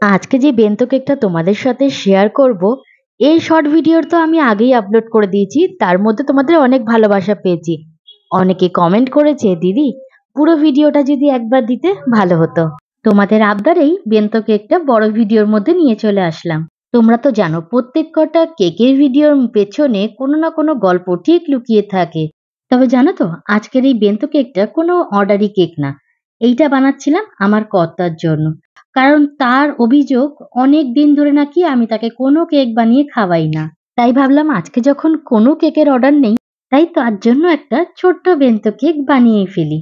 আজকে যে বেন্তো কেকটা তোমাদের সাথে শেয়ার করব, এই শর্ট ভিডিওর তো আমি আগেই আপলোড করে দিয়েছি। তার মধ্যে তোমাদের অনেক ভালোবাসা পেয়েছি। অনেকে কমেন্ট করেছে, দিদি পুরো ভিডিওটা যদি একবার দিতে ভালো হতো। তোমাদের আবদারেই বেন্তো কেকটা বড় ভিডিওর মধ্যে নিয়ে চলে আসলাম। তোমরা তো জানো প্রত্যেক কটা কেকের ভিডিওর পেছনে কোনো না কোনো গল্প ঠিক লুকিয়ে থাকে। তবে জানো তো, আজকের এই বেন্তো কেকটা কোনো অর্ডারি কেক না। এইটা বানাচ্ছিলাম আমার কর্তার জন্য। কারণ তার অভিযোগ, অনেক দিন ধরে নাকি আমি তাকে কোনো কেক বানিয়ে খাওয়াই না। তাই ভাবলাম আজকে যখন কোনো কেকের অর্ডার নেই, তাই তার জন্য একটা ছোট্ট বেন্তো কেক বানিয়ে ফেলি।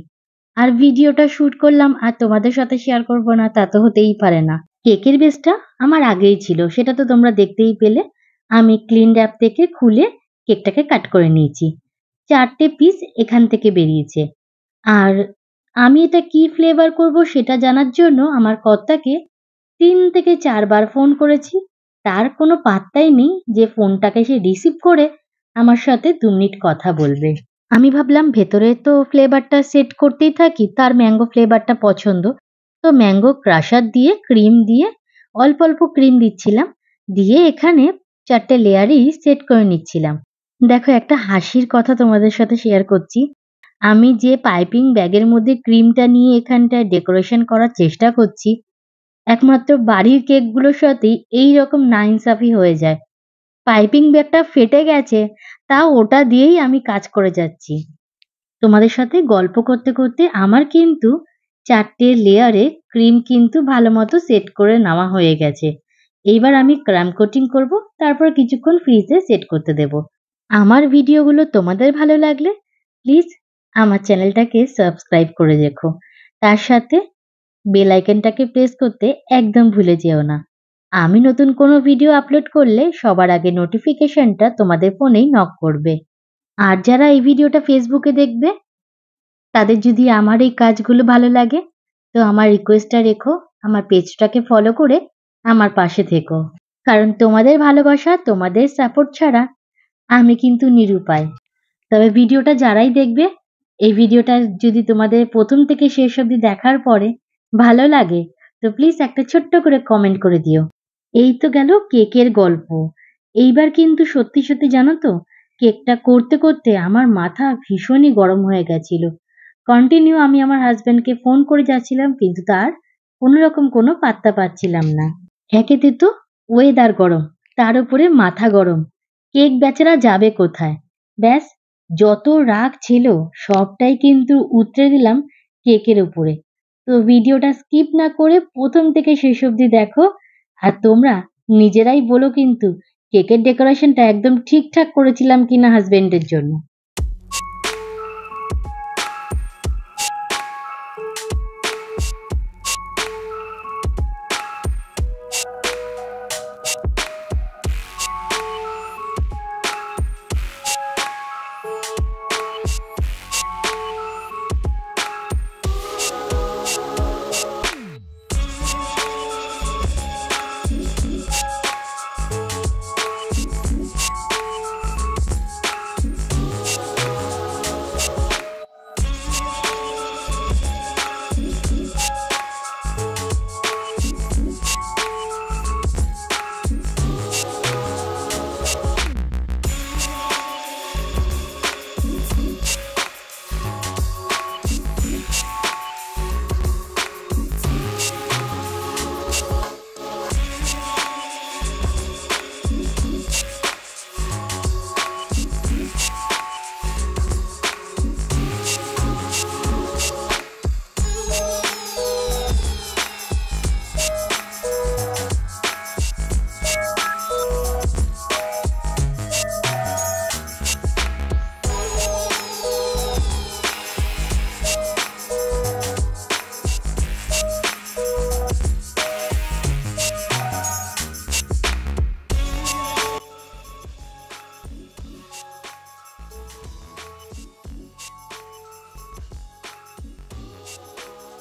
আর ভিডিওটা শুট করলাম, আর তোমাদের সাথে শেয়ার করব না তা তো হতেই পারে না। কেকের বেসটা আমার আগেই ছিল, সেটা তো তোমরা দেখতেই পেলে। আমি ক্লিন র্যাপ থেকে খুলে কেকটাকে কাট করে নিয়েছি। 4টে পিস এখান থেকে বেরিয়েছে। আর আমি এটা কি ফ্লেভার করব সেটা জানার জন্য আমার কর্তাকে 3 থেকে 4 বার ফোন করেছি। তার কোনো পাত্তাই নেই যে ফোনটাকে সে রিসিভ করে আমার সাথে 2 মিনিট কথা বলবে। আমি ভাবলাম ভেতরে তো ফ্লেভারটা সেট করতেই থাকি, তার ম্যাঙ্গো ফ্লেভারটা পছন্দ। তো ম্যাঙ্গো ক্রাশার দিয়ে ক্রিম দিয়ে অল্প অল্প ক্রিম দিচ্ছিলাম, দিয়ে এখানে 4টে লেয়ারই সেট করে নিচ্ছিলাম। দেখো, একটা হাসির কথা তোমাদের সাথে শেয়ার করছি। আমি যে পাইপিং ব্যাগের মধ্যে ক্রিমটা নিয়ে এখানটায় ডেকোরেশন করার চেষ্টা করছি, একমাত্র বাড়ির কেকগুলোর সাথেই এইরকম নাইনসাফি হয়ে যায়। পাইপিং ব্যাগটা ফেটে গেছে, তাও ওটা দিয়েই আমি কাজ করে যাচ্ছি। তোমাদের সাথে গল্প করতে করতে আমার কিন্তু 4টে লেয়ারে ক্রিম কিন্তু ভালো মতো সেট করে নেওয়া হয়ে গেছে। এইবার আমি ক্রাম কোটিং করব, তারপর কিছুক্ষণ ফ্রিজে সেট করতে দেব। আমার ভিডিওগুলো তোমাদের ভালো লাগলে প্লিজ আমার চ্যানেলটাকে সাবস্ক্রাইব করে রেখো। তার সাথে বেল আইকনটাকে প্রেস করতে একদম ভুলে যেও না। আমি নতুন কোনো ভিডিও আপলোড করলে সবার আগে নোটিফিকেশনটা তোমাদের ফোনেই নক করবে। আর যারা এই ভিডিওটা ফেসবুকে দেখবে, তাদের যদি আমার এই কাজগুলো ভালো লাগে, তো আমার রিকোয়েস্টটা রেখো, আমার পেজটাকে ফলো করে আমার পাশে থেকো। কারণ তোমাদের ভালোবাসা, তোমাদের সাপোর্ট ছাড়া আমি কিন্তু নিরুপায়। তবে ভিডিওটা যারাই দেখবে, এই ভিডিওটা যদি তোমাদের প্রথম থেকে শেষ অবধি দেখার পরে ভালো লাগে, তো প্লিজ একটা ছোট্ট করে কমেন্ট করে দিও। এই তো গেল কেকের গল্প। এইবার কিন্তু সত্যি সত্যি জানো তো, কেকটা করতে করতে আমার মাথা ভীষণই গরম হয়ে গেছিল। কন্টিনিউ আমি আমার হাজবেন্ডকে ফোন করে যাচ্ছিলাম, কিন্তু তার কোনোরকম কোনো পাত্তা পাচ্ছিলাম না। একেতে তো ওয়েদার গরম, তার উপরে মাথা গরম, কেক বেচারা যাবে কোথায়। ব্যাস, যত রাগ ছিল সবটাই কিন্তু উতরে দিলাম কেকের উপরে। তো ভিডিওটা স্কিপ না করে প্রথম থেকে শেষ অবধি দেখো। আর তোমরা নিজেরাই বলো কিন্তু কেকের ডেকোরেশনটা একদম ঠিকঠাক করেছিলাম কিনা হাজবেন্ডের জন্য।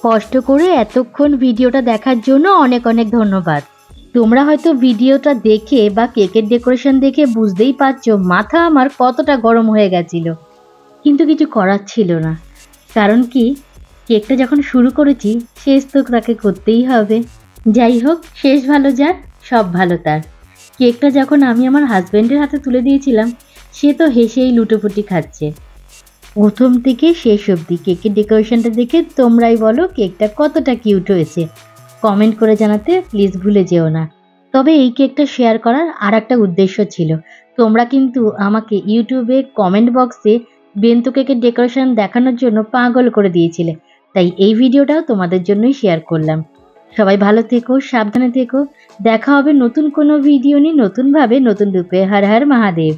কষ্ট করে এতক্ষণ ভিডিওটা দেখার জন্য অনেক অনেক ধন্যবাদ। তোমরা হয়তো ভিডিওটা দেখে বা কেকের ডেকোরেশন দেখে বুঝতেই পারছো মাথা আমার কতটা গরম হয়ে গেছিল, কিন্তু কিছু করার ছিল না। কারণ কি, কেকটা যখন শুরু করেছি শেষ তো তাকে করতেই হবে। যাই হোক, শেষ ভালো যার সব ভালো তার। কেকটা যখন আমি আমার হাজবেন্ডের হাতে তুলে দিয়েছিলাম, সে তো হেসেই লুটোপুটি খাচ্ছে। প্রথম থেকে শেষ অবধি কেকের ডেকোরেশনটা দেখে তোমরাই বলো কেকটা কতটা কিউট হয়েছে। কমেন্ট করে জানাতে প্লিজ ভুলে যেও না। তবে এই কেকটা শেয়ার করার আর একটা উদ্দেশ্য ছিল। তোমরা কিন্তু আমাকে ইউটিউবে কমেন্ট বক্সে বেন্তু কেকের ডেকোরেশন দেখানোর জন্য পাগল করে দিয়েছিলে। তাই এই ভিডিওটাও তোমাদের জন্যই শেয়ার করলাম। সবাই ভালো থেকো, সাবধানে থেকো। দেখা হবে নতুন কোনো ভিডিও নিয়ে, নতুনভাবে, নতুন রূপে। হর হর মহাদেব।